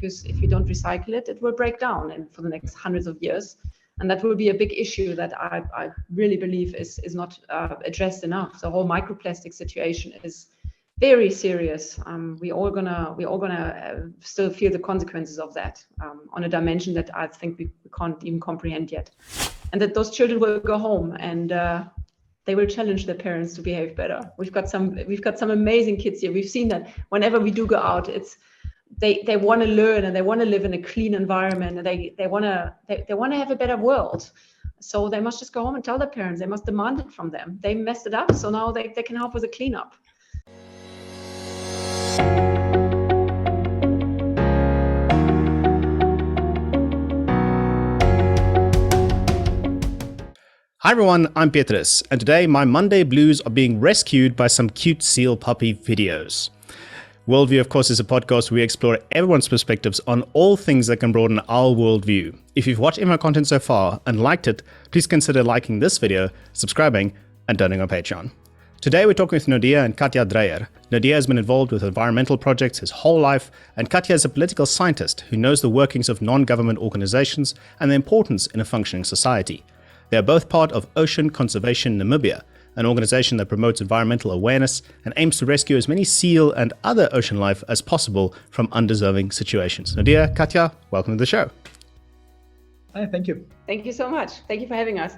because if you don't recycle it, it will break down and for the next hundreds of years. And that will be a big issue that I really believe is not addressed enough. The whole microplastic situation is very serious. We all gonna still feel the consequences of that on a dimension that I think we can't even comprehend yet. And that those children will go home and they will challenge their parents to behave better. We've got some amazing kids here. We've seen that whenever we do go out, they want to learn and they want to live in a clean environment and they want to have a better world. So they must just go home and tell their parents. They must demand it from them. They messed it up, so now they can help with a cleanup. Hi everyone, I'm Petrus, and today my Monday blues are being rescued by some cute seal puppy videos. WorldView, of course, is a podcast where we explore everyone's perspectives on all things that can broaden our worldview. If you've watched any of my content so far and liked it, please consider liking this video, subscribing, and donating on Patreon. Today we're talking with Naude and Katja Dreyer. Naude has been involved with environmental projects his whole life, and Katja is a political scientist who knows the workings of non-government organizations and their importance in a functioning society. They are both part of Ocean Conservation Namibia, an organization that promotes environmental awareness and aims to rescue as many seal and other ocean life as possible from undeserving situations. Naude, Katja, welcome to the show. Hi, thank you. Thank you so much. Thank you for having us.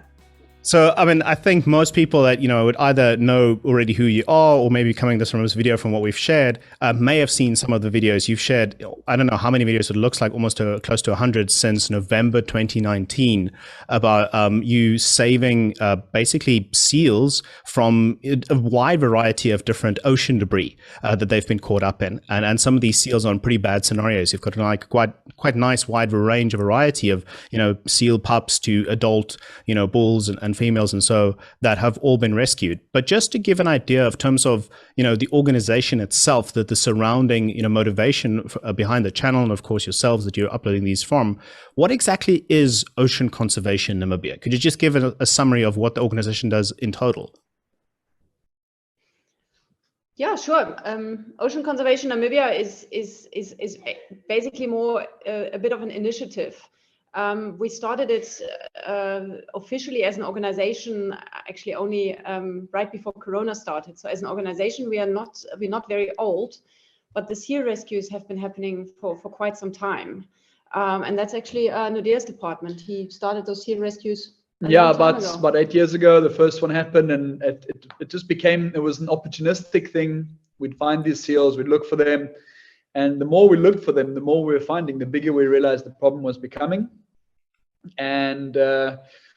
So, I think most people that, would either know already who you are or maybe coming from this video from what we've shared, may have seen some of the videos you've shared. I don't know how many videos, it looks like almost close to 100 since November 2019 about you saving basically seals from a wide variety of different ocean debris that they've been caught up in. And some of these seals are in pretty bad scenarios. You've got like quite nice wide range of variety of, seal pups to adult, bulls and females and so that have all been rescued. But just to give an idea of terms of, the organization itself, that the surrounding, motivation behind the channel and of course yourselves that you're uploading these from, what exactly is Ocean Conservation Namibia? Could you just give a summary of what the organization does in total? Yeah, sure. Ocean Conservation Namibia is basically more a bit of an initiative. We started it officially as an organization actually only right before Corona started. So as an organization, we're not very old, but the seal rescues have been happening for quite some time. And that's actually Naude's department. He started those seal rescues. About 8 years ago, the first one happened, and it just became, it was an opportunistic thing. We'd find these seals, we'd look for them, and the more we looked for them, the more we were finding, the bigger we realized the problem was becoming. And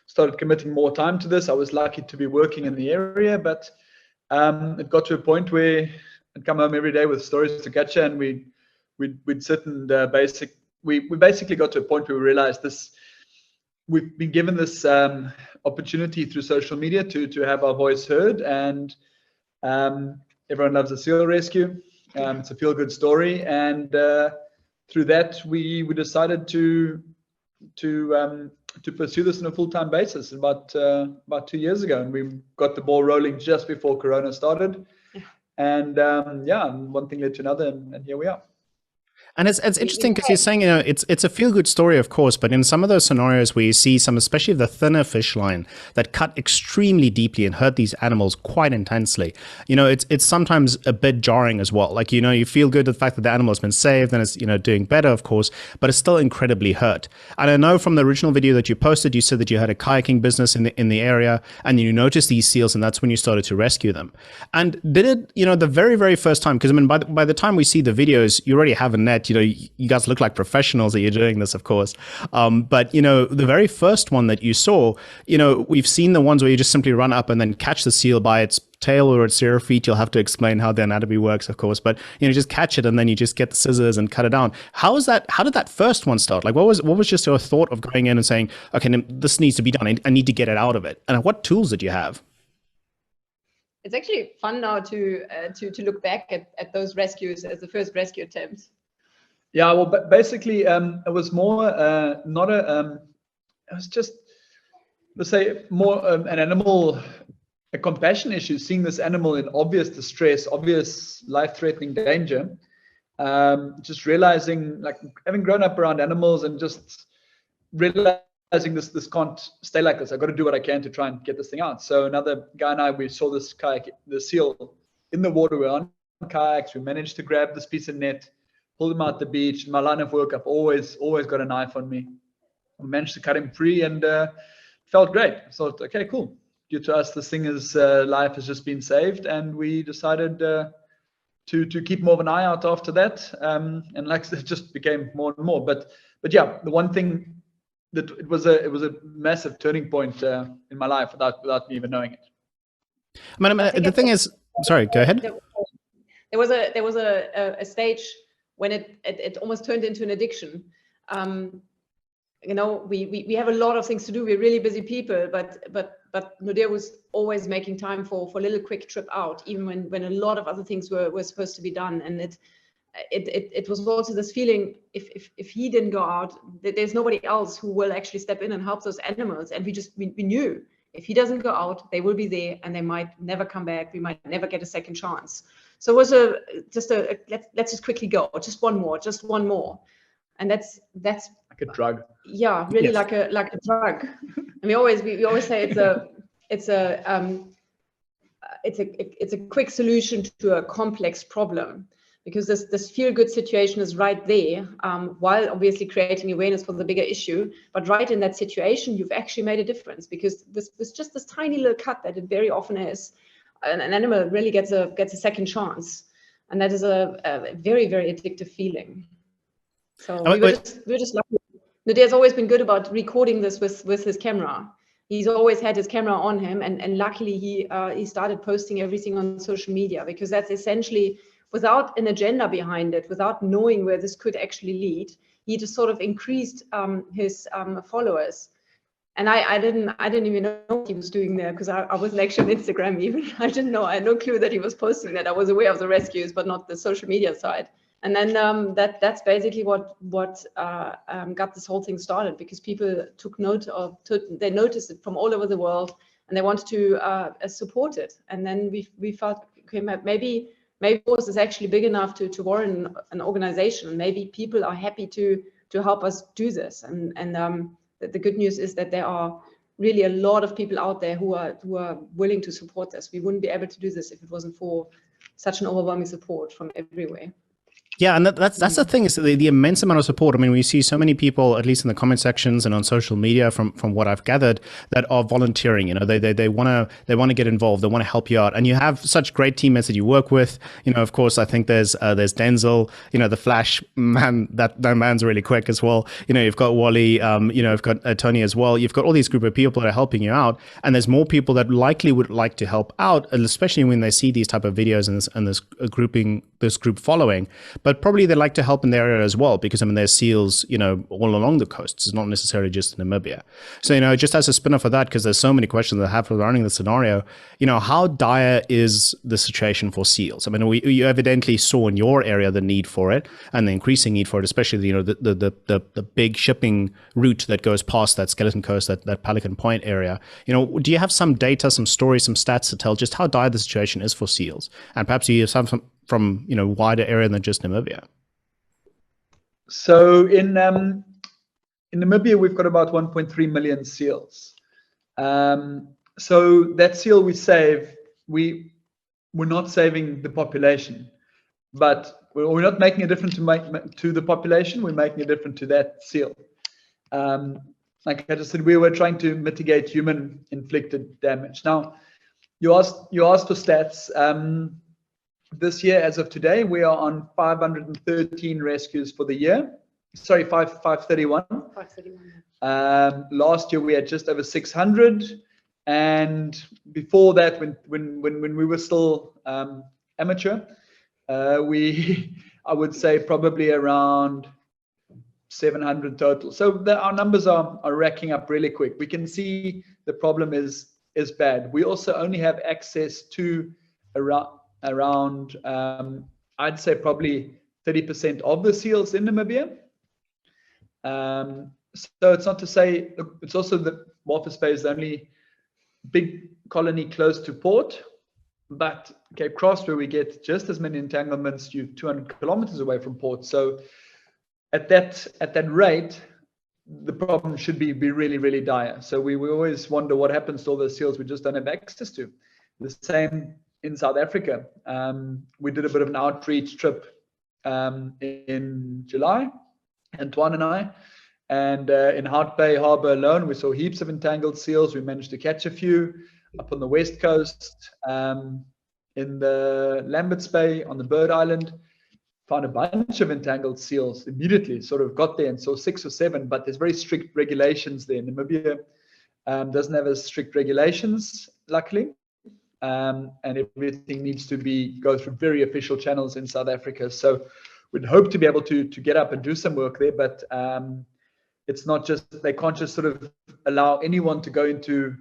started committing more time to this. I was lucky to be working in the area, but it got to a point where I'd come home every day with stories to Katja, and we'd sit and we basically got to a point where we realized this. We've been given this opportunity through social media to have our voice heard, and everyone loves a seal rescue. It's a feel-good story, and through that we decided to pursue this on a full-time basis about 2 years ago, and we got the ball rolling just before Corona started. And one thing led to another, and here we are. And it's interesting because you're saying, it's a feel-good story, of course, but in some of those scenarios where you see some, especially the thinner fish line that cut extremely deeply and hurt these animals quite intensely, it's sometimes a bit jarring as well. Like, you feel good at the fact that the animal has been saved and it's, doing better, of course, but it's still incredibly hurt. And I know from the original video that you posted, you said that you had a kayaking business in the area and you noticed these seals, and that's when you started to rescue them. And did it, the very, very first time, because by the time we see the videos, you already have a net. You guys look like professionals that you're doing this, of course. But, the very first one that you saw, we've seen the ones where you just simply run up and then catch the seal by its tail or its rear feet. You'll have to explain how the anatomy works, of course. But, just catch it and then you just get the scissors and cut it down. How did that first one start? Like, what was just your thought of going in and saying, okay, this needs to be done. I need to get it out of it. And what tools did you have? It's actually fun now to look back at those rescues as the first rescue attempts. Yeah, well, basically, it was more it was just, let's say, more an animal, a compassion issue, seeing this animal in obvious distress, obvious life-threatening danger, Just realizing, like having grown up around animals and just realizing this can't stay like this. I've got to do what I can to try and get this thing out. So another guy and I, we saw this kayak, the seal in the water. We're on kayaks. We managed to grab this piece of net, pulled him out the beach. My line of work, I've always got a knife on me. We managed to cut him free and felt great. I thought, okay, cool. Due to us, this thing is life has just been saved, and we decided to keep more of an eye out after that. And like it just became more and more. But yeah, the one thing that it was a massive turning point in my life without me even knowing it. I mean, the thing is, sorry, go ahead. There was a stage when it almost turned into an addiction. You know, we have a lot of things to do. We're really busy people, but Naude was always making time for a little quick trip out, even when a lot of other things were supposed to be done. And it was also this feeling, if he didn't go out, there's nobody else who will actually step in and help those animals. And we knew if he doesn't go out, they will be there and they might never come back. We might never get a second chance. So it was let's just quickly go, just one more. And that's like a drug. Yeah, really, yes. like a drug. And we always say it's a quick solution to a complex problem, because this feel-good situation is right there, while obviously creating awareness for the bigger issue. But right in that situation, you've actually made a difference, because with just this tiny little cut that it very often is, an animal really gets a second chance, and that is a very, very addictive feeling. So we were just lucky. Naude has always been good about recording this with his camera. He's always had his camera on him, and luckily he started posting everything on social media, because that's essentially, without an agenda behind it, without knowing where this could actually lead, he just sort of increased his followers. And I didn't even know what he was doing there, because I wasn't actually on Instagram even. I didn't know. I had no clue that he was posting that. I was aware of the rescues, but not the social media side. And then that's basically what got this whole thing started, because people took note of, they noticed it from all over the world, and they wanted to support it. And then we felt, okay, maybe Force is actually big enough to warrant an organization. Maybe people are happy to help us do this. And the good news is that there are really a lot of people out there who are willing to support this. We wouldn't be able to do this if it wasn't for such an overwhelming support from everywhere. Yeah, and that's the thing, is the immense amount of support. I mean, we see so many people, at least in the comment sections and on social media, from what I've gathered, that are volunteering. You know, they want to get involved, they want to help you out, and you have such great teammates that you work with. You know, of course, I think there's Denzel. You know, the Flash man. That man's really quick as well. You know, you've got Wally. You know, you've got Tony as well. You've got all these group of people that are helping you out, and there's more people that likely would like to help out, especially when they see these type of videos and this group following. But probably they like to help in the area as well, because I mean there's seals, you know, all along the coasts. It's not necessarily just in Namibia. So, you know, just as a spin-off of that, because there's so many questions that I have regarding the scenario, you know, how dire is the situation for seals? I mean, you evidently saw in your area the need for it and the increasing need for it, especially, you know, the big shipping route that goes past that Skeleton Coast, that Pelican Point area. You know, do you have some data, some stories, some stats to tell just how dire the situation is for seals? And perhaps you have some from you know, wider area than just Namibia. So in Namibia, we've got about 1.3 million seals. So that seal we save, we're not saving the population, but we're not making a difference to the population. We're making a difference to that seal. Like I just said, we were trying to mitigate human inflicted damage. Now, you asked for stats. This year, as of today, we are on 513 rescues for the year. Sorry, 531. 531. Last year we had just over 600, and before that, when we were still amateur, I would say probably around 700 total. So our numbers are racking up really quick. We can see the problem is bad. We also only have access to around I'd say probably 30% of the seals in Namibia. So it's not to say, it's also the Walvis Bay is the only big colony close to port. But Cape Cross, where we get just as many entanglements, you're 200 kilometers away from port. So at that rate, the problem should be really, really dire. So we always wonder what happens to all those seals we just don't have access to. The same in South Africa. We did a bit of an outreach trip in July, Antoine and I, and in Hout Bay Harbour alone, we saw heaps of entangled seals. We managed to catch a few up on the west coast, in the Lambert's Bay on the Bird Island. Found a bunch of entangled seals immediately, sort of got there and saw 6 or 7, but there's very strict regulations there. Namibia doesn't have as strict regulations, luckily, and everything needs to go through very official channels in South Africa. So we'd hope to be able to get up and do some work there, but it's not just, they can't just sort of allow anyone to go into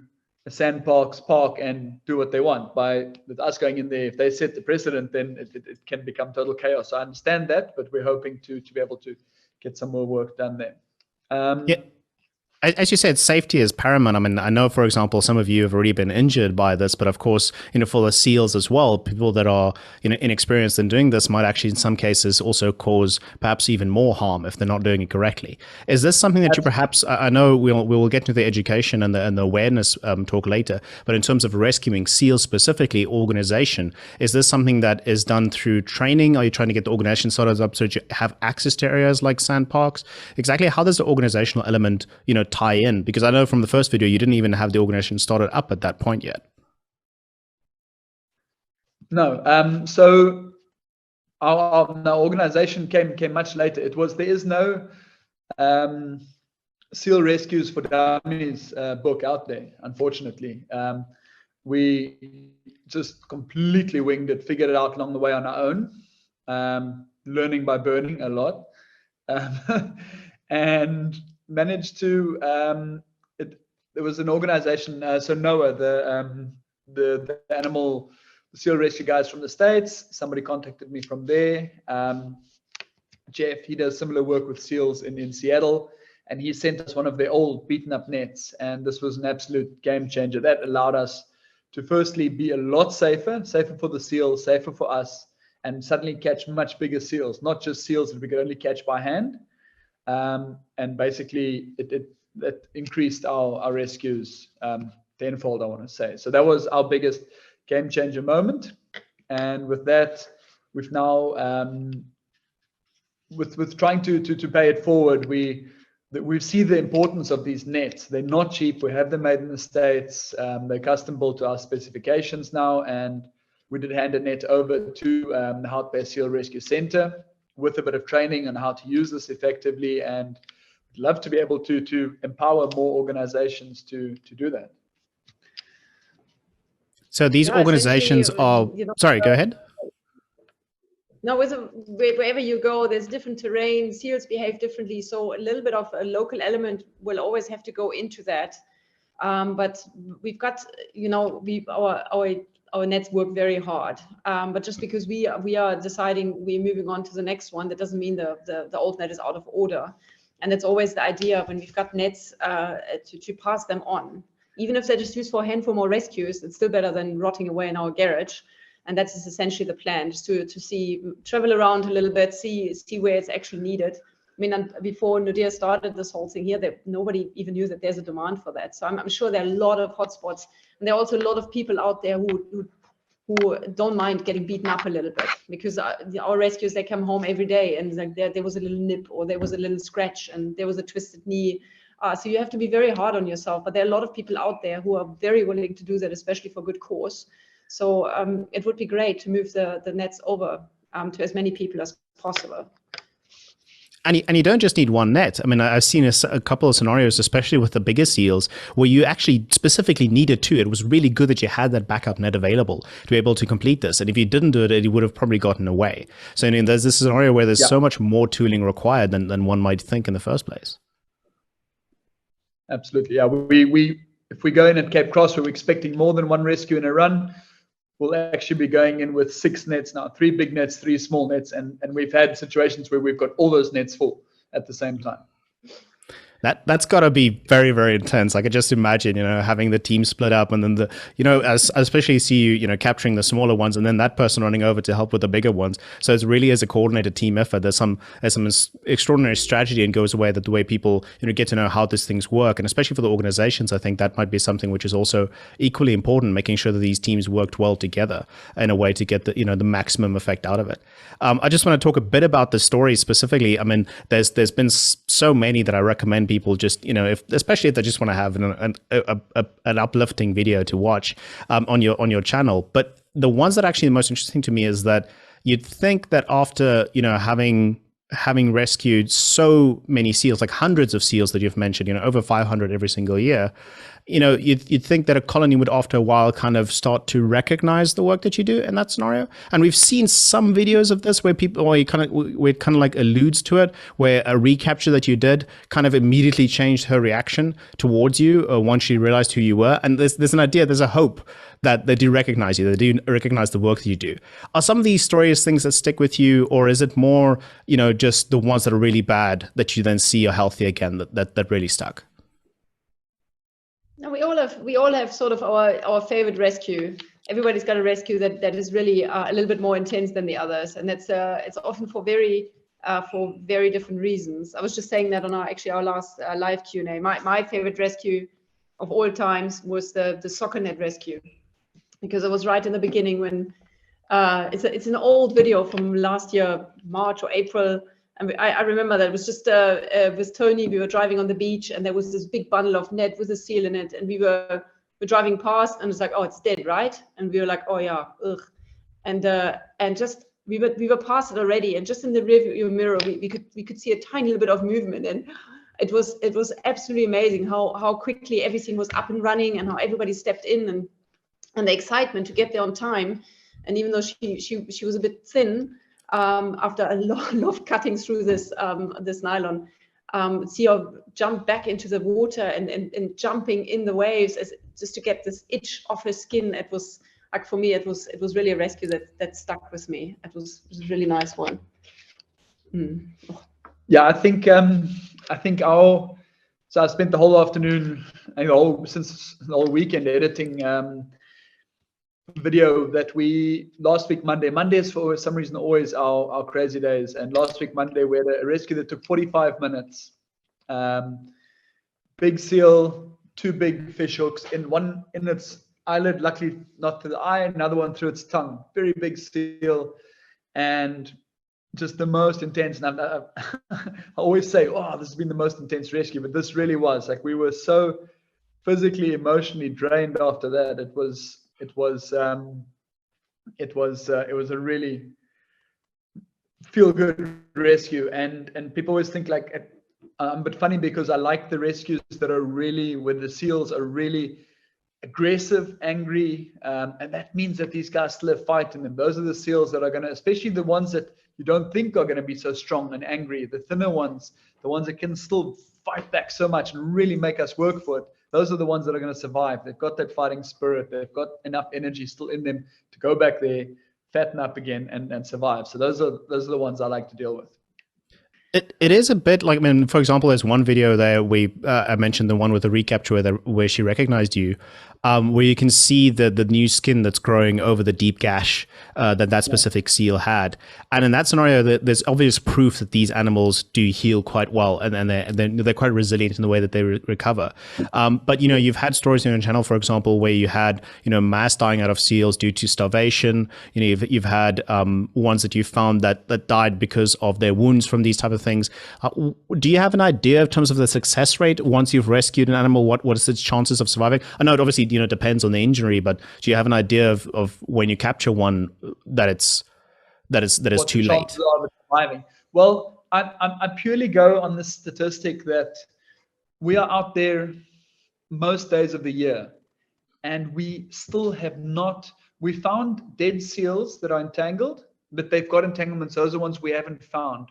a sandparks park and do what they want. With us going in there, if they set the precedent, then it can become total chaos. So I understand that, but we're hoping to be able to get some more work done there. Yeah. As you said, safety is paramount. I mean, I know, for example, some of you have already been injured by this, but of course, for the seals as well, people that are, inexperienced in doing this might actually, in some cases, also cause perhaps even more harm if they're not doing it correctly. Is this something that you perhaps, I know we will get to the education and the awareness talk later, but in terms of rescuing seals specifically, organization, is this something that is done through training? Are you trying to get the organization started up so that you have access to areas like sand parks? Exactly how does the organizational element, tie in? Because I know from the first video you didn't even have the organization started up at that point yet. No, so our organization came much later. There is no Seal Rescues for Dummies book out there, unfortunately. We just completely winged it, figured it out along the way on our own, learning by burning a lot, and managed to, there was an organization, so NOAA, the animal seal rescue guys from the States, somebody contacted me from there. Jeff, he does similar work with seals in Seattle, and he sent us one of their old beaten up nets, and this was an absolute game changer. That allowed us to firstly be a lot safer for the seals, safer for us, and suddenly catch much bigger seals, not just seals that we could only catch by hand. And basically it increased our rescues tenfold, I want to say. So that was our biggest game changer moment. And with that, we've now, with trying to pay it forward, we see the importance of these nets. They're not cheap. We have them made in the States. They're custom built to our specifications now. And we did hand a net over to the Hout Bay Seal Rescue Center with a bit of training on how to use this effectively, and I'd love to be able to empower more organizations to do that. So these organizations are, sorry, go ahead. No, wherever you go, there's different terrain, seals behave differently, so a little bit of a local element will always have to go into that. But we've got, our nets work very hard, but just because we are deciding we're moving on to the next one, that doesn't mean the old net is out of order. And that's always the idea when we've got nets to pass them on. Even if they're just used for a handful more rescues, it's still better than rotting away in our garage. And that is essentially the plan, just to travel around a little bit, see where it's actually needed. I mean, before Naude started this whole thing here, nobody even knew that there's a demand for that. So I'm sure there are a lot of hotspots, and there are also a lot of people out there who don't mind getting beaten up a little bit, because our rescues, they come home every day, and like there was a little nip, or there was a little scratch, and there was a twisted knee. So you have to be very hard on yourself. But there are a lot of people out there who are very willing to do that, especially for good cause. So it would be great to move the nets over to as many people as possible. And you don't just need one net. I mean, I've seen a couple of scenarios, especially with the bigger seals, where you actually specifically needed two. It was really good that you had that backup net available to be able to complete this. And if you didn't do it, it would have probably gotten away. So there's this scenario where there's so much more tooling required than one might think in the first place. Absolutely. Yeah. If we go in at Cape Cross, we're expecting more than one rescue in a run. We'll actually be going in with 6 nets now, 3 big nets, 3 small nets. And we've had situations where we've got all those nets full at the same time. That's got to be very, very intense. I could just imagine, having the team split up, and then especially see you, capturing the smaller ones, and then that person running over to help with the bigger ones. So it really is a coordinated team effort. There's some extraordinary strategy, and goes away that the way people, get to know how these things work, and especially for the organizations, I think that might be something which is also equally important, making sure that these teams worked well together in a way to get the maximum effect out of it. I just want to talk a bit about the story specifically. I mean, there's been so many that I recommend people just, especially if they just want to have an uplifting video to watch on your channel. But the ones that are actually the most interesting to me is that you'd think that after, having rescued so many seals, like hundreds of seals that you've mentioned, over 500 every single year, you'd think that a colony would after a while kind of start to recognize the work that you do in that scenario. And we've seen some videos of this where it kind of like alludes to it, where a recapture that you did kind of immediately changed her reaction towards you once she realized who you were. And there's an idea, there's a hope that they do recognize you, they do recognize the work that you do. Are some of these stories things that stick with you, or is it more, just the ones that are really bad that you then see are healthy again that really stuck? No, we all have sort of our favorite rescue. Everybody's got a rescue that is really a little bit more intense than the others, and it's often for very different reasons. I was just saying that on our last live Q&A. My favorite rescue of all times was the soccer net rescue, because it was right in the beginning when it's an old video from last year, March or April. And I remember that it was just with Tony, we were driving on the beach, and there was this big bundle of net with a seal in it, and we were driving past, and it's like, oh, it's dead, right? And we were like, oh yeah, ugh. And just we were past it already, and just in the rearview mirror, we could see a tiny little bit of movement, and it was absolutely amazing how quickly everything was up and running, and how everybody stepped in, and the excitement to get there on time. And even though she was a bit thin, after a lot of cutting through this nylon, see her jump back into the water and jumping in the waves just to get this itch off her skin. It was like, for me, it was really a rescue that stuck with me. It was a really nice one. Oh. Yeah, I think so I spent the whole afternoon and the whole weekend editing video that we last week Mondays for some reason always our crazy days, and last week Monday we had a rescue that took 45 minutes. Big seal, 2 big fish hooks, one in its eyelid, luckily not to the eye, another one through its tongue. Very big seal, and just the most intense. And I always say, oh, this has been the most intense rescue, but this really was. Like, we were so physically, emotionally drained after that. It was a really feel-good rescue, and people always think like, but funny, because I like the rescues that are really, when the seals are really aggressive, angry, and that means that these guys still have fight in them. Those are the seals that are going to, especially the ones that you don't think are going to be so strong and angry, the thinner ones, the ones that can still fight back so much and really make us work for it. Those are the ones that are going to survive. They've got that fighting spirit. They've got enough energy still in them to go back there, fatten up again, and survive. So those are the ones I like to deal with. It is a bit like, I mean, for example, there's one video there I mentioned the one with the recapture where she recognized you, where you can see the new skin that's growing over the deep gash that specific seal had. And in that scenario, there's obvious proof that these animals do heal quite well, and they're quite resilient in the way that they recover. But you've had stories on your channel, for example, where you had mass dying out of seals due to starvation. You've had ones that you found that died because of their wounds from these type of things. Do you have an idea in terms of the success rate once you've rescued an animal? What is its chances of surviving? I know it obviously depends on the injury, but do you have an idea of when you capture one that it's too late? Well, I purely go on the statistic that we are out there most days of the year, and we still have not. We found dead seals that are entangled, but they've got entanglements. Those are ones we haven't found.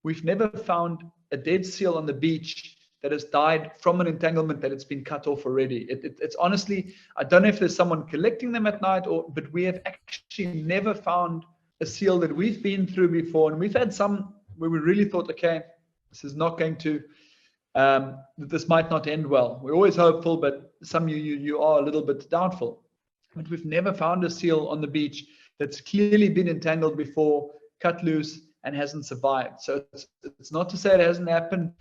We've never found a dead seal on the beach that has died from an entanglement that it's been cut off already. It's honestly, I don't know if there's someone collecting them at night, but we have actually never found a seal that we've been through before. And we've had some where we really thought, okay, this is not going to that this might not end well. We're always hopeful, but some you are a little bit doubtful. But we've never found a seal on the beach that's clearly been entangled before, cut loose, and hasn't survived. So it's not to say it hasn't happened.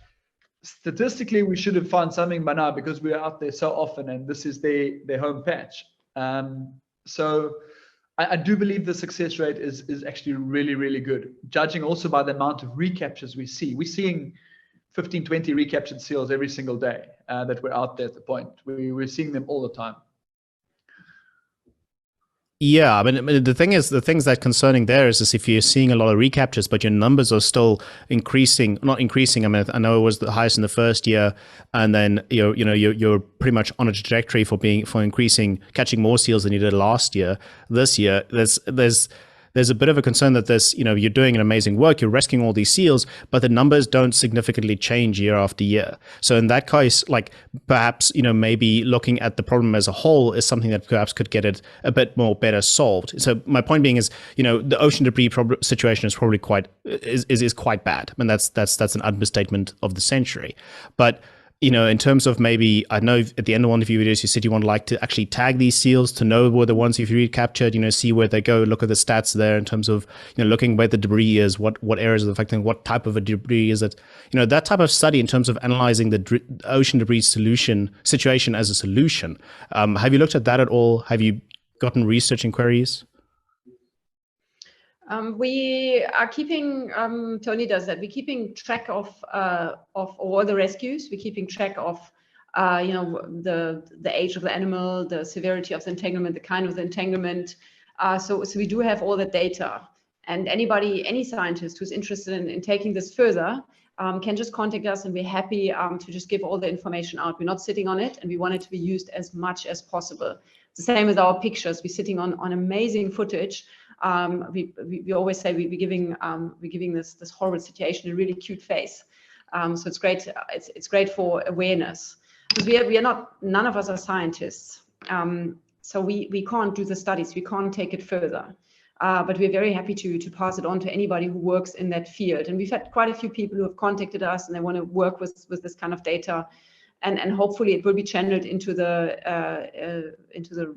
Statistically, we should have found something by now because we're out there so often, and this is their home patch. So I do believe the success rate is actually really, really good, judging also by the amount of recaptures we see. We're seeing 15, 20 recaptured seals every single day that we're out there at the point. We're seeing them all the time. Yeah, I mean, the things that concerning there is if you're seeing a lot of recaptures, but your numbers are still increasing, not increasing. I mean, I know it was the highest in the first year, and then you're pretty much on a trajectory for increasing, catching more seals than you did last year. This year, there's a bit of a concern that you're doing an amazing work, you're rescuing all these seals, but the numbers don't significantly change year after year. So in that case, like perhaps, maybe looking at the problem as a whole is something that perhaps could get it a bit more better solved. So my point being is, the ocean debris situation is probably quite bad. I mean, that's an understatement of the century. But in terms of maybe, I know at the end of one of your videos, you said you would like to actually tag these seals to know where the ones you've recaptured, see where they go, look at the stats there in terms of, looking where the debris is, what areas are affecting, what type of a debris is it, that type of study in terms of analyzing the ocean debris situation as a solution. Have you looked at that at all? Have you gotten research inquiries? We are keeping, Tony does that. We're keeping track of all the rescues. We're keeping track of, the age of the animal, the severity of the entanglement, the kind of the entanglement. So we do have all the data. And any scientist who's interested in taking this further can just contact us, and we're happy to just give all the information out. We're not sitting on it, and we want it to be used as much as possible. The same with our pictures. We're sitting on amazing footage. We always say we're giving this horrible situation a really cute face. So it's great. It's great for awareness, because we are not. None of us are scientists. So we can't do the studies. We can't take it further. But we're very happy to pass it on to anybody who works in that field. And we've had quite a few people who have contacted us, and they want to work with this kind of data. And hopefully it will be channeled into the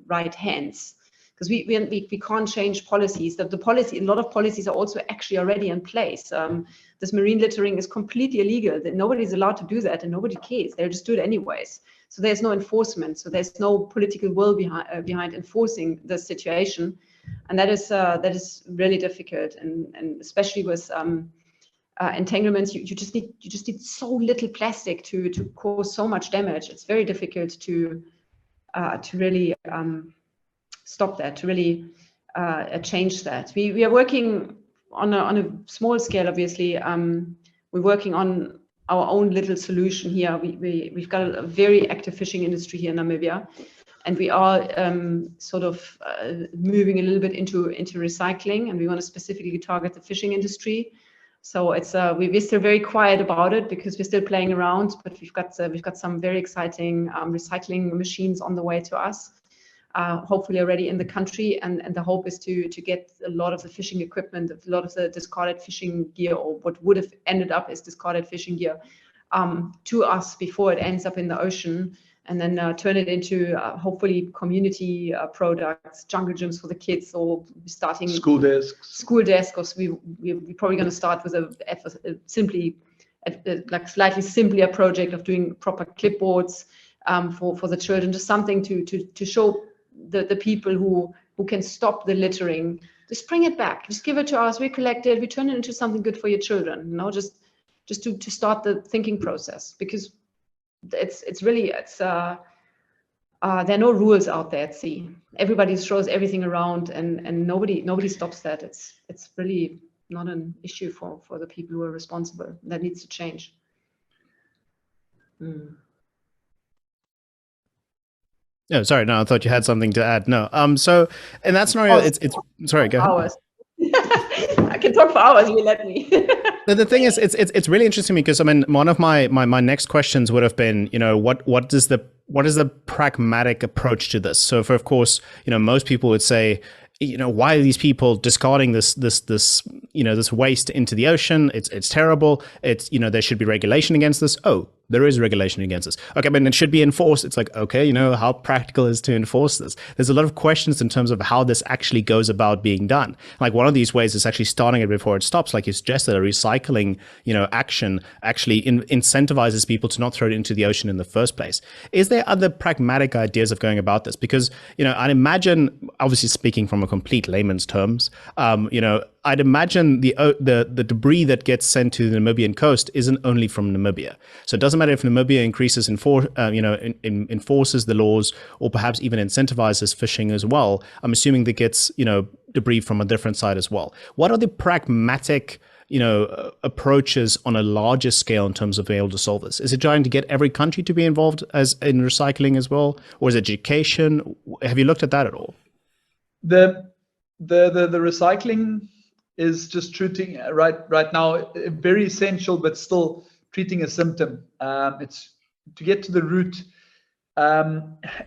right hands, because we can't change policies. A lot of policies are also actually already in place. This marine littering is completely illegal. Nobody's allowed to do that, and nobody cares. They'll just do it anyways. So there's no enforcement. So there's no political will behind enforcing the situation, and that is really difficult. And especially with entanglements, you just need so little plastic to cause so much damage. It's very difficult to really stop that, to really change that. We are working on a small scale, obviously. We're working on our own little solution here. We've got a very active fishing industry here in Namibia, and we are sort of moving a little bit into recycling, and we want to specifically target the fishing industry. So it's we're still very quiet about it because we're still playing around, but we've got some very exciting recycling machines on the way to us, hopefully already in the country, and the hope is to get a lot of the fishing equipment, a lot of the discarded fishing gear, or what would have ended up as discarded fishing gear, to us before it ends up in the ocean, and then turn it into hopefully community products, jungle gyms for the kids, or starting school desks. Because we're probably going to start with a slightly simpler project of doing proper clipboards for the children, just something to show the people who can stop the littering. Just bring it back. Just give it to us. We collect it. We turn it into something good for your children. Just to start the thinking process, because there are no rules out there at sea. Everybody throws everything around, and nobody stops that. It's really not an issue for the people who are responsible. That needs to change. Oh, sorry. No, I thought you had something to add. No. So in that scenario, it's sorry. Go ahead. Hours. I can talk for hours. You let me. The thing is, it's really interesting because, I mean, one of my next questions would have been, what is the pragmatic approach to this? So, of course, most people would say, why are these people discarding this waste into the ocean? It's terrible. There should be regulation against this. Oh, there is regulation against this. Okay, but it should be enforced. It's like, okay, how practical is to enforce this? There's a lot of questions in terms of how this actually goes about being done. Like one of these ways is actually starting it before it stops, like you suggested. A recycling, action actually incentivizes people to not throw it into the ocean in the first place. Is there other pragmatic ideas of going about this? Because, I'd imagine, obviously speaking from a complete layman's terms, I'd imagine the debris that gets sent to the Namibian coast isn't only from Namibia. So it doesn't matter if Namibia increases enforces the laws, or perhaps even incentivizes fishing as well. I'm assuming that gets debris from a different side as well. What are the pragmatic approaches on a larger scale in terms of being able to solve this? Is it trying to get every country to be involved as in recycling as well, or is it education? Have you looked at that at all? The recycling is just treating right now very essential, but still treating a symptom. It's to get to the root.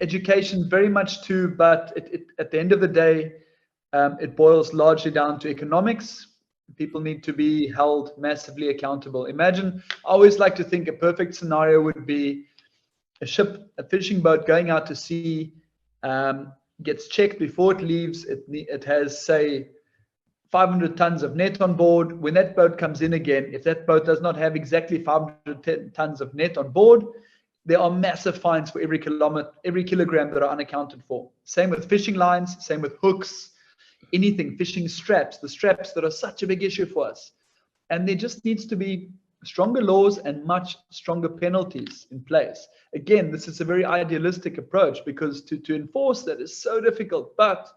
Education very much too, but at the end of the day, it boils largely down to economics. People need to be held massively accountable. Imagine, I always like to think a perfect scenario would be a ship, a fishing boat going out to sea, gets checked before it leaves. It has, say, 500 tons of net on board. When that boat comes in again, if that boat does not have exactly 500 tons of net on board, there are massive fines for every kilogram that are unaccounted for. Same with fishing lines, same with hooks, anything, fishing straps, the straps that are such a big issue for us. And there just needs to be stronger laws and much stronger penalties in place. Again, this is a very idealistic approach, because to enforce that is so difficult, but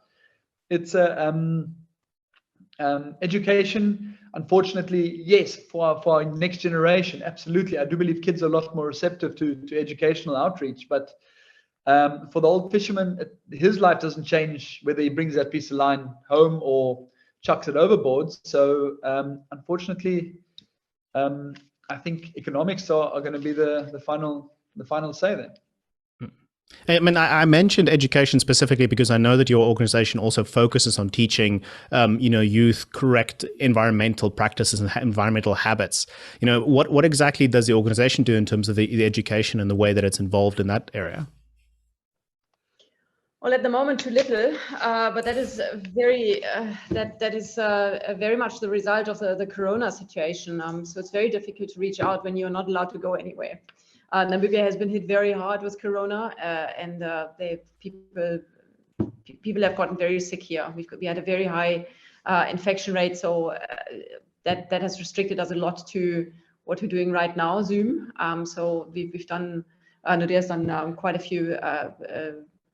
it's education, unfortunately, yes, for our next generation, absolutely. I do believe kids are a lot more receptive to educational outreach, but for the old fisherman, his life doesn't change whether he brings that piece of line home or chucks it overboard. So unfortunately, I think economics are going to be the final say there. I mean, I mentioned education specifically because I know that your organization also focuses on teaching, youth correct environmental practices and environmental habits. What exactly does the organization do in terms of the education and the way that it's involved in that area? Well, at the moment, too little, but that is very very much the result of the Corona situation. So it's very difficult to reach out when you're not allowed to go anywhere. Namibia has been hit very hard with Corona, and people have gotten very sick here. We had a very high infection rate, so that has restricted us a lot to what we're doing right now, Zoom. So we've done, Naude has done quite a few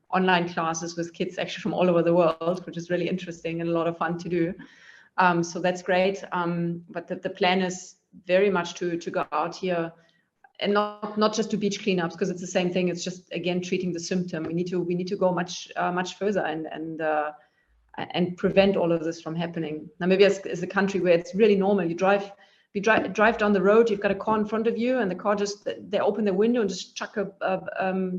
online classes with kids actually from all over the world, which is really interesting and a lot of fun to do. So that's great. But the plan is very much to go out here, and not just to beach cleanups, because it's the same thing. It's just, again, treating the symptom. We need to go much further and prevent all of this from happening. Namibia is a country where it's really normal. You drive down the road, you've got a car in front of you, and the car they open the window and just chuck a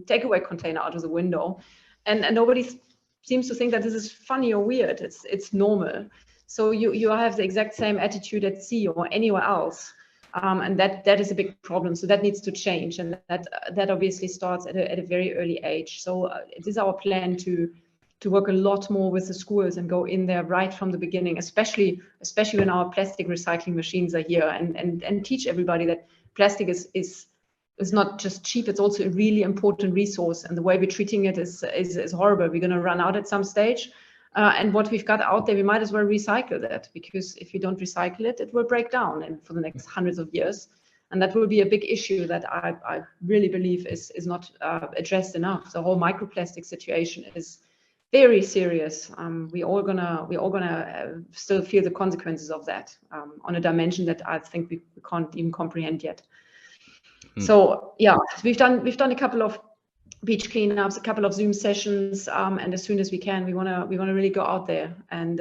takeaway container out of the window, and nobody seems to think that this is funny or weird. It's normal. So you have the exact same attitude at sea or anywhere else. And that is a big problem. So that needs to change, and that obviously starts at a very early age. So it is our plan to work a lot more with the schools and go in there right from the beginning, especially when our plastic recycling machines are here, and teach everybody that plastic is not just cheap, it's also a really important resource, and the way we're treating it is horrible. We're going to run out at some stage. And what we've got out there, we might as well recycle that, because if you don't recycle it, it will break down and for the next hundreds of years. And that will be a big issue that I really believe is not addressed enough. The whole microplastic situation is very serious. We're all gonna still feel the consequences of that on a dimension that I think we can't even comprehend yet. So yeah, we've done a couple of beach cleanups, a couple of Zoom sessions, and as soon as we can, we wanna really go out there and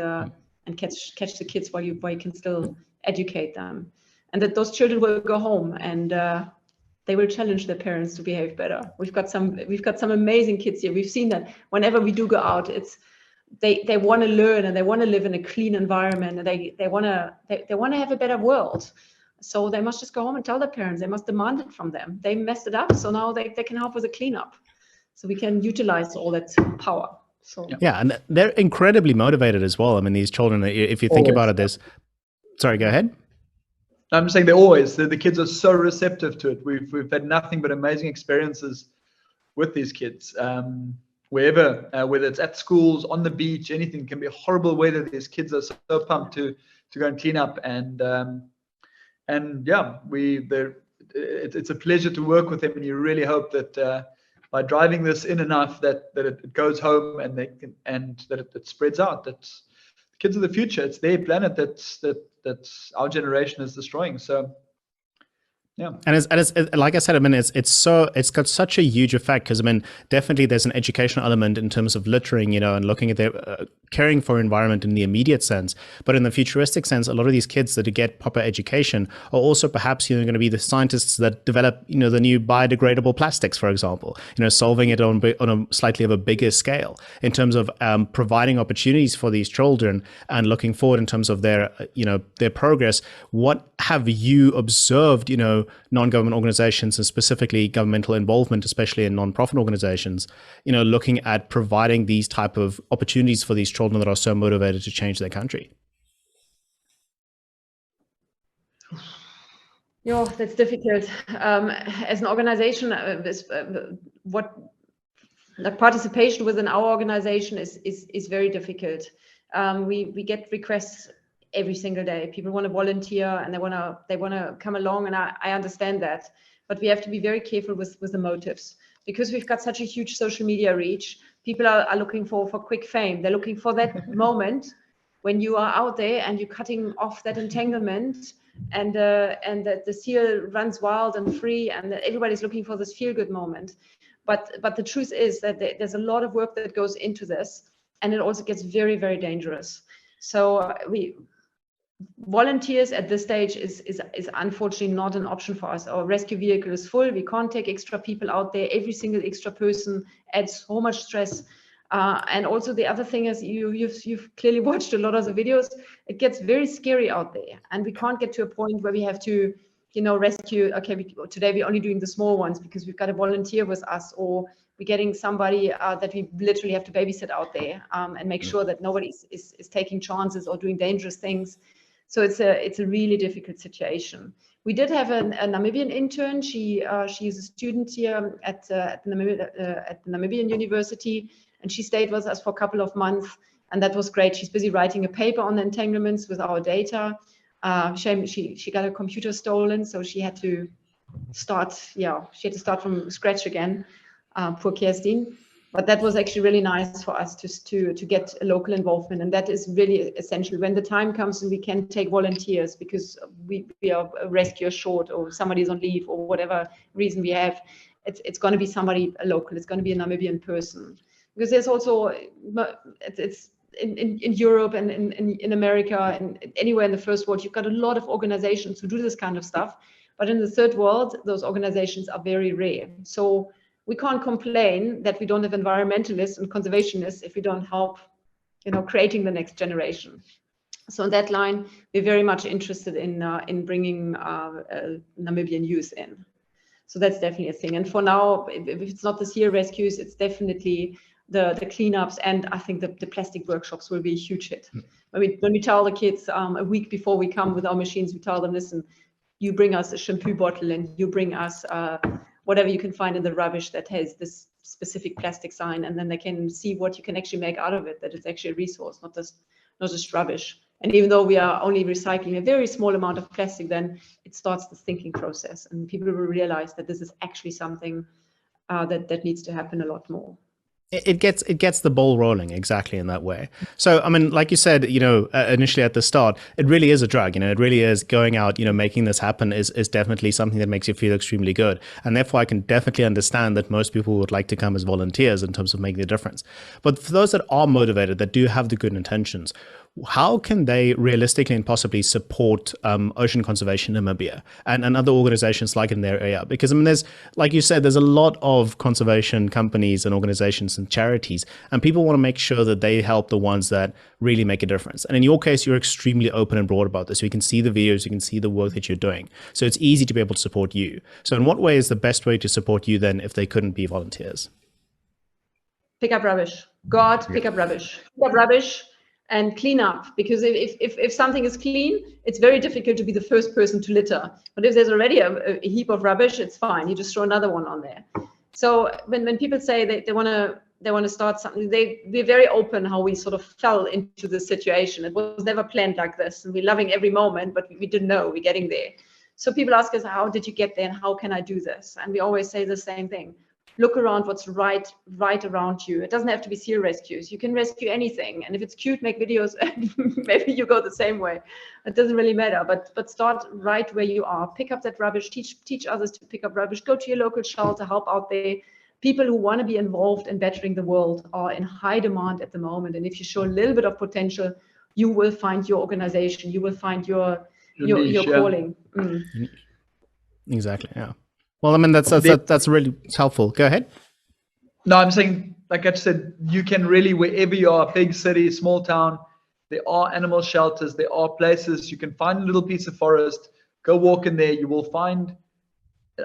catch the kids while you can still educate them, and that those children will go home and they will challenge their parents to behave better. We've got some amazing kids here. We've seen that whenever we do go out, they want to learn and they want to live in a clean environment, and they want to have a better world. So they must just go home and tell their parents. They must demand it from them. They messed it up, so now they can help with the cleanup. So we can utilize all that power. So yeah, and they're incredibly motivated as well. I mean, these children, if you think about it, sorry, go ahead. I'm saying the kids are so receptive to it. We've had nothing but amazing experiences with these kids. Wherever, whether it's at schools, on the beach, anything, can be horrible weather. These kids are so pumped to go and clean up, and yeah, it's a pleasure to work with them, and you really hope that by driving this in enough that it goes home and that it spreads out. That the kids of the future, it's their planet that our generation is destroying. So yeah, and it's like I said, I mean, it's got such a huge effect, because I mean, definitely there's an educational element in terms of littering, and looking at their caring for environment in the immediate sense. But in the futuristic sense, a lot of these kids that get proper education are also perhaps going to be the scientists that develop the new biodegradable plastics, for example. Solving it on a slightly of a bigger scale in terms of providing opportunities for these children and looking forward in terms of their their progress. What have you observed? Non-government organizations and specifically governmental involvement, especially in non-profit organizations, looking at providing these type of opportunities for these children that are so motivated to change their country? Yeah, that's difficult. As an organization, what the participation within our organization is very difficult. We get requests every single day. People want to volunteer and they want to come along, and I understand that, but we have to be very careful with the motives, because we've got such a huge social media reach. People are looking for quick fame. They're looking for that moment when you are out there and you're cutting off that entanglement, and that the seal runs wild and free, and that everybody's looking for this feel-good moment. But the truth is that there's a lot of work that goes into this, and it also gets very, very dangerous. So volunteers at this stage is unfortunately not an option for us. Our rescue vehicle is full. We can't take extra people out there. Every single extra person adds so much stress. And also the other thing is, you've clearly watched a lot of the videos. It gets very scary out there, and we can't get to a point where we have to, rescue. Okay, today we're only doing the small ones because we've got a volunteer with us, or we're getting somebody that we literally have to babysit out there and make sure that nobody is taking chances or doing dangerous things. So it's a really difficult situation. We did have a Namibian intern. She is a student here at the Namibian University, and she stayed with us for a couple of months, and that was great. She's busy writing a paper on the entanglements with our data. She got her computer stolen, so she had to start. She had to start from scratch again. Poor Kerstin. But that was actually really nice for us to get a local involvement, and that is really essential when the time comes and we can take volunteers because we are a rescuer short, or somebody's on leave, or whatever reason we have. It's going to be somebody local. It's going to be a Namibian person, because there's also it's in Europe and in America and anywhere in the first world, you've got a lot of organizations who do this kind of stuff, but in the third world, those organizations are very rare. So we can't complain that we don't have environmentalists and conservationists if we don't help, creating the next generation. So in that line, we're very much interested in bringing Namibian youth in. So that's definitely a thing. And for now, if it's not the seal rescues, it's definitely the cleanups, and I think the plastic workshops will be a huge hit. When we tell the kids a week before we come with our machines, we tell them, listen, you bring us a shampoo bottle and you bring us whatever you can find in the rubbish that has this specific plastic sign, and then they can see what you can actually make out of it, that it's actually a resource, not just rubbish. And even though we are only recycling a very small amount of plastic, then it starts the thinking process, and people will realize that this is actually something that needs to happen a lot more. It gets the ball rolling exactly in that way. So, I mean, like you said, initially at the start, it really is a drug. It really is going out, making this happen is definitely something that makes you feel extremely good. And therefore, I can definitely understand that most people would like to come as volunteers in terms of making the difference. But for those that are motivated, that do have the good intentions, how can they realistically and possibly support Ocean Conservation Namibia and other organizations like in their area? Because I mean, there's, like you said, there's a lot of conservation companies and organizations and charities, and people want to make sure that they help the ones that really make a difference. And in your case, you're extremely open and broad about this. You can see the videos, you can see the work that you're doing. So it's easy to be able to support you. So in what way is the best way to support you then if they couldn't be volunteers? Pick up rubbish. Go out, pick up rubbish. Pick up rubbish and clean up, because if something is clean, it's very difficult to be the first person to litter. But if there's already a heap of rubbish, it's fine. You just throw another one on there. So when people say they want to start something, we're very open how we sort of fell into this situation. It was never planned like this, and we're loving every moment, but we didn't know we're getting there. So people ask us, how did you get there, and how can I do this? And we always say the same thing. Look around what's right around you. It doesn't have to be seal rescues. You can rescue anything. And if it's cute, make videos, and maybe you go the same way. It doesn't really matter, but start right where you are. Pick up that rubbish, teach others to pick up rubbish, go to your local shelter, help out there. People who want to be involved in bettering the world are in high demand at the moment. And if you show a little bit of potential, you will find your organization, you will find your calling. Mm. Exactly, yeah. Well, I mean, that's really helpful. Go ahead. No, I'm saying, like I said, you can really, wherever you are, big city, small town, there are animal shelters, there are places you can find a little piece of forest, go walk in there. You will find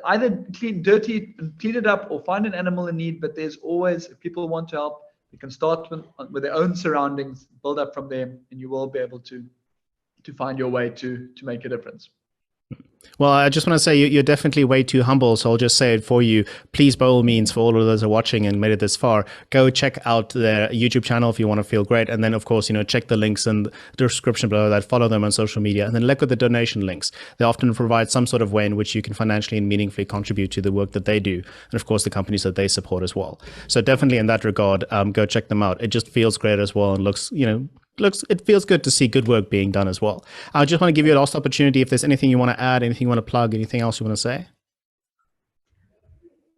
either clean it up, or find an animal in need. But there's always, if people want to help, you can start with their own surroundings, build up from them, and you will be able to find your way to make a difference. Well, I just want to say you're definitely way too humble, so I'll just say it for you. Please, by all means, for all of those who are watching and made it this far, go check out their YouTube channel if you want to feel great. And then, of course, check the links in the description below that, follow them on social media, and then look at the donation links. They often provide some sort of way in which you can financially and meaningfully contribute to the work that they do, and of course, the companies that they support as well. So definitely in that regard, go check them out. It just feels great as well, and looks, it feels good to see good work being done as well. I just want to give you a last opportunity. If there's anything you want to add, anything you want to plug, anything else you want to say?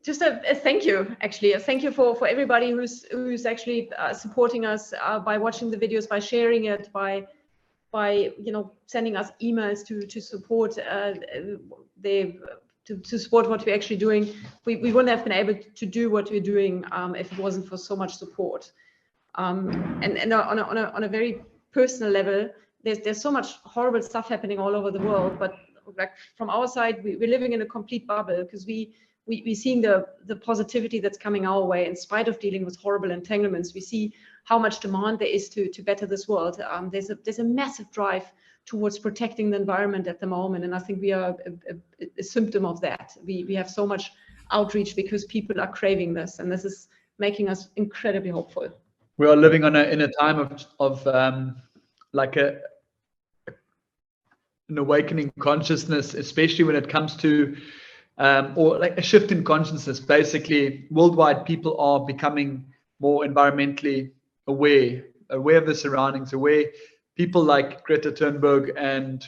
Just a thank you, actually. A thank you for everybody who's actually supporting us by watching the videos, by sharing it, by sending us emails to support to support what we're actually doing. We wouldn't have been able to do what we're doing if it wasn't for so much support. And on a very personal level, there's so much horrible stuff happening all over the world. But like from our side, we're living in a complete bubble, because we're seeing the positivity that's coming our way in spite of dealing with horrible entanglements. We see how much demand there is to better this world. There's a massive drive towards protecting the environment at the moment, and I think we are a symptom of that. We have so much outreach because people are craving this, and this is making us incredibly hopeful. We are living in a time of like an awakening consciousness, especially when it comes to or like a shift in consciousness. Basically, worldwide, people are becoming more environmentally aware of their surroundings, aware. People like Greta Thunberg and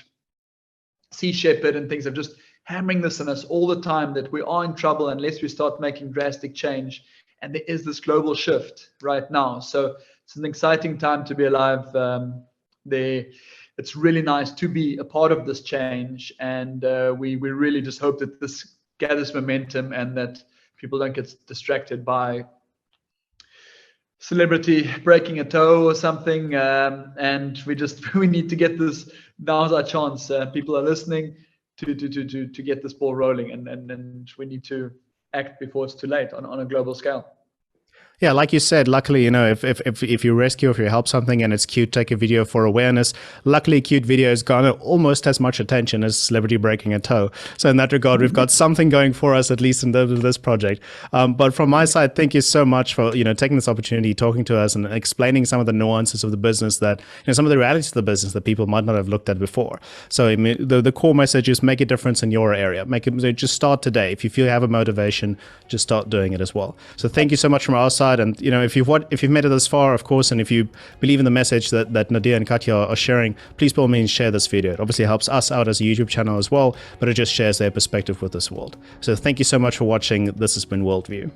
Sea Shepherd and things are just hammering this on us all the time, that we are in trouble unless we start making drastic change. And there is this global shift right now. So it's an exciting time to be alive. It's really nice to be a part of this change. And we really just hope that this gathers momentum and that people don't get distracted by celebrity breaking a toe or something. And we need to get this. Now's our chance. People are listening to get this ball rolling. And we need to act before it's too late on a global scale. Yeah, like you said, luckily, if you rescue, if you help something and it's cute, take a video for awareness. Luckily, cute videos garner almost as much attention as celebrity breaking a toe. So in that regard, we've got something going for us, at least in this project. But from my side, thank you so much for taking this opportunity, talking to us, and explaining some of the nuances of the business, that some of the realities of the business that people might not have looked at before. So I mean, the core message is make a difference in your area. Just start today. If you feel you have a motivation, just start doing it as well. So thank you so much from our side. And if you've made it this far, of course, and if you believe in the message that Naude and Katja are sharing, please by all means share this video. It obviously helps us out as a YouTube channel as well, but it just shares their perspective with this world. So thank you so much for watching. This has been WorldView.